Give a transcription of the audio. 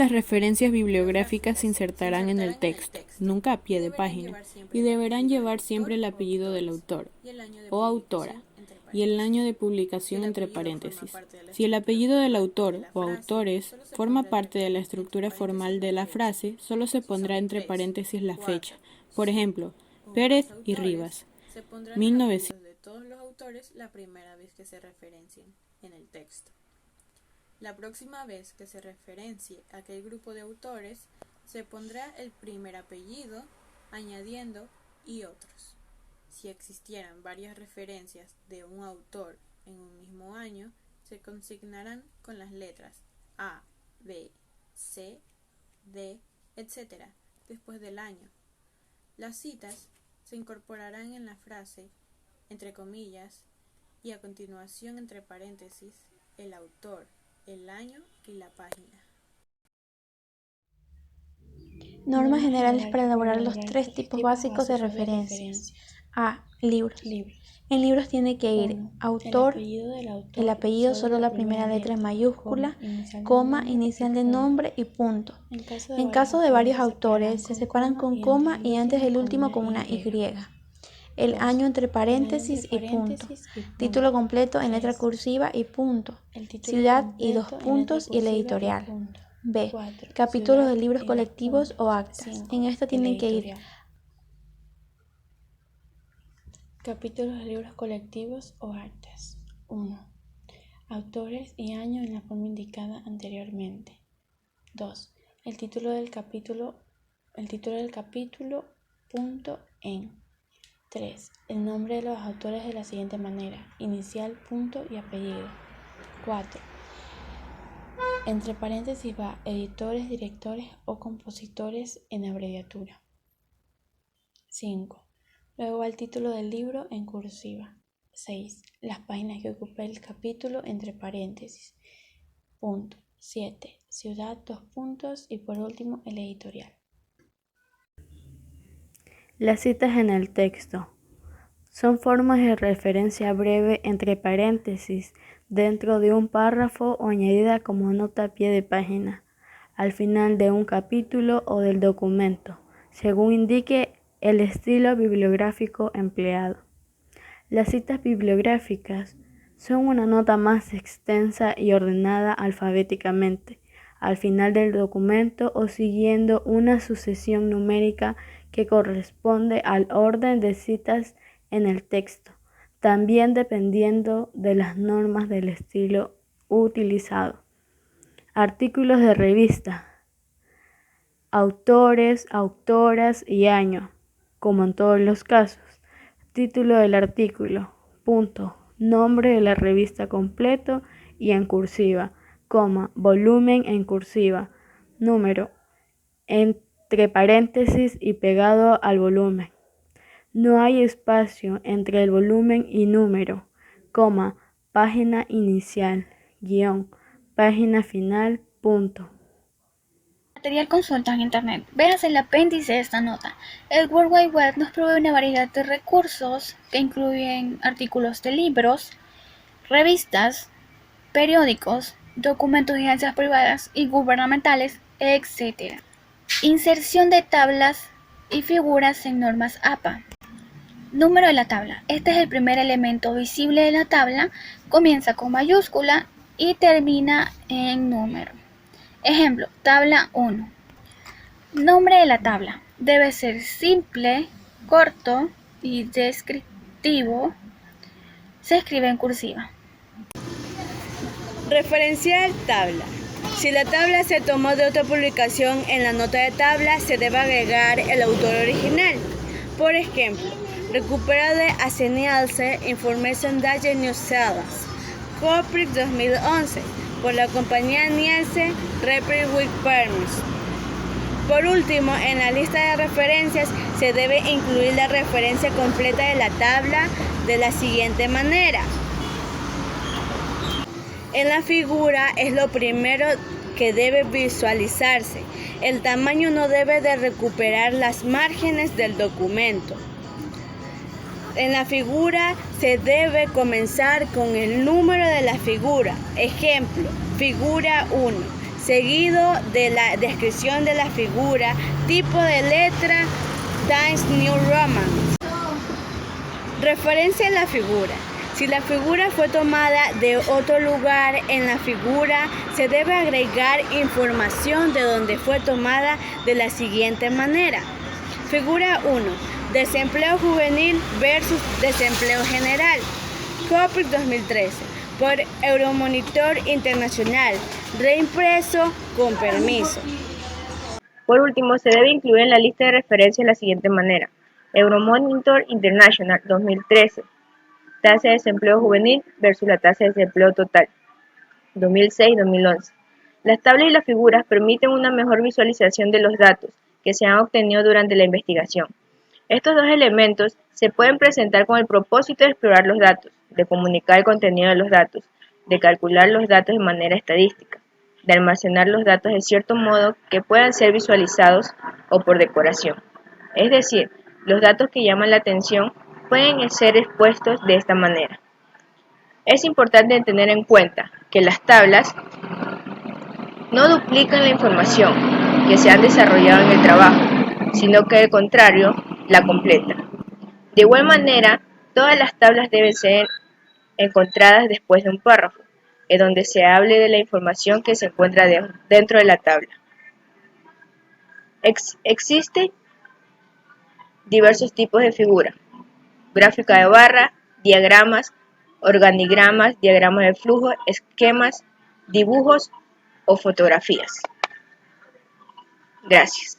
las referencias bibliográficas se insertarán en el texto, nunca a pie de página, y deberán llevar siempre el apellido del autor o autora y el año de publicación entre paréntesis. Si el apellido del autor o autores forma parte de la estructura formal de la frase, solo se pondrá entre paréntesis la fecha. Por ejemplo, Pérez y Rivas, 1900. De todos los autores la primera vez que se referencien en el texto. La próxima vez que se referencie a aquel grupo de autores, se pondrá el primer apellido, añadiendo y otros. Si existieran varias referencias de un autor en un mismo año, se consignarán con las letras A, B, C, D, etc. después del año. Las citas se incorporarán en la frase, entre comillas, y a continuación entre paréntesis, el autor, el año y la página. Normas generales para elaborar los 3 tipos básicos de referencias. A. Libros. En libros tiene que ir autor, el apellido, solo la primera letra en mayúscula, coma, inicial de nombre y punto. En caso de varios autores, se separan con coma y antes el último con una Y. El año entre paréntesis y punto. Título completo en letra cursiva y punto. Ciudad y 2 puntos y el editorial. B. Capítulos de libros colectivos o actas. En esta tienen que ir capítulos de libros colectivos o actas. 1. Autores y año en la forma indicada anteriormente. 2. El título del capítulo, punto en. 3. El nombre de los autores de la siguiente manera: inicial, punto y apellido. 4. Entre paréntesis va editores, directores o compositores en abreviatura. 5. Luego va el título del libro en cursiva. 6. Las páginas que ocupa el capítulo entre paréntesis. Punto. 7. Ciudad, 2 puntos y por último el editorial. Las citas en el texto son formas de referencia breve entre paréntesis dentro de un párrafo o añadida como nota a pie de página, al final de un capítulo o del documento, según indique el estilo bibliográfico empleado. Las citas bibliográficas son una nota más extensa y ordenada alfabéticamente, al final del documento o siguiendo una sucesión numérica que corresponde al orden de citas en el texto, también dependiendo de las normas del estilo utilizado. Artículos de revista. Autores, autoras y año, como en todos los casos. Título del artículo, punto, nombre de la revista completo y en cursiva, coma, volumen en cursiva, número, entre paréntesis y pegado al volumen. No hay espacio entre el volumen y número, coma, página inicial, guión, página final, punto. Material consulta en internet. Veas el apéndice de esta nota. El World Wide Web nos provee una variedad de recursos que incluyen artículos de libros, revistas, periódicos, documentos de agencias privadas y gubernamentales, etc. Inserción de tablas y figuras en normas APA. Número de la tabla. Este es el primer elemento visible de la tabla. Comienza con mayúscula y termina en número. Ejemplo, tabla 1. Nombre de la tabla. Debe ser simple, corto y descriptivo. Se escribe en cursiva. Referenciar tabla. Si la tabla se tomó de otra publicación, en la nota de tabla se debe agregar el autor original. Por ejemplo, recuperado de Nielsen Information Data New Zealand, Copyright 2011, por la compañía Nielsen Reprint with Permis. Por último, en la lista de referencias se debe incluir la referencia completa de la tabla de la siguiente manera. En la figura es lo primero que debe visualizarse. El tamaño no debe de recuperar las márgenes del documento. En la figura se debe comenzar con el número de la figura. Ejemplo, figura 1. seguido de la descripción de la figura, tipo de letra, Times New Roman. Referencia a la figura. Si la figura fue tomada de otro lugar en la figura, se debe agregar información de dónde fue tomada de la siguiente manera. Figura 1. Desempleo juvenil versus desempleo general. COPIC 2013. Por Euromonitor Internacional. Reimpreso con permiso. Por último, se debe incluir en la lista de referencia de la siguiente manera. Euromonitor International 2013. Tasa de desempleo juvenil versus la tasa de desempleo total, 2006-2011. Las tablas y las figuras permiten una mejor visualización de los datos que se han obtenido durante la investigación. Estos dos elementos se pueden presentar con el propósito de explorar los datos, de comunicar el contenido de los datos, de calcular los datos de manera estadística, de almacenar los datos de cierto modo que puedan ser visualizados o por decoración. Es decir, los datos que llaman la atención pueden ser expuestos de esta manera. Es importante tener en cuenta que las tablas no duplican la información que se han desarrollado en el trabajo, sino que al contrario, la completan. De igual manera, todas las tablas deben ser encontradas después de un párrafo, en donde se hable de la información que se encuentra dentro de la tabla. Existen diversos tipos de figuras: gráfica de barra, diagramas, organigramas, diagramas de flujo, esquemas, dibujos o fotografías. Gracias.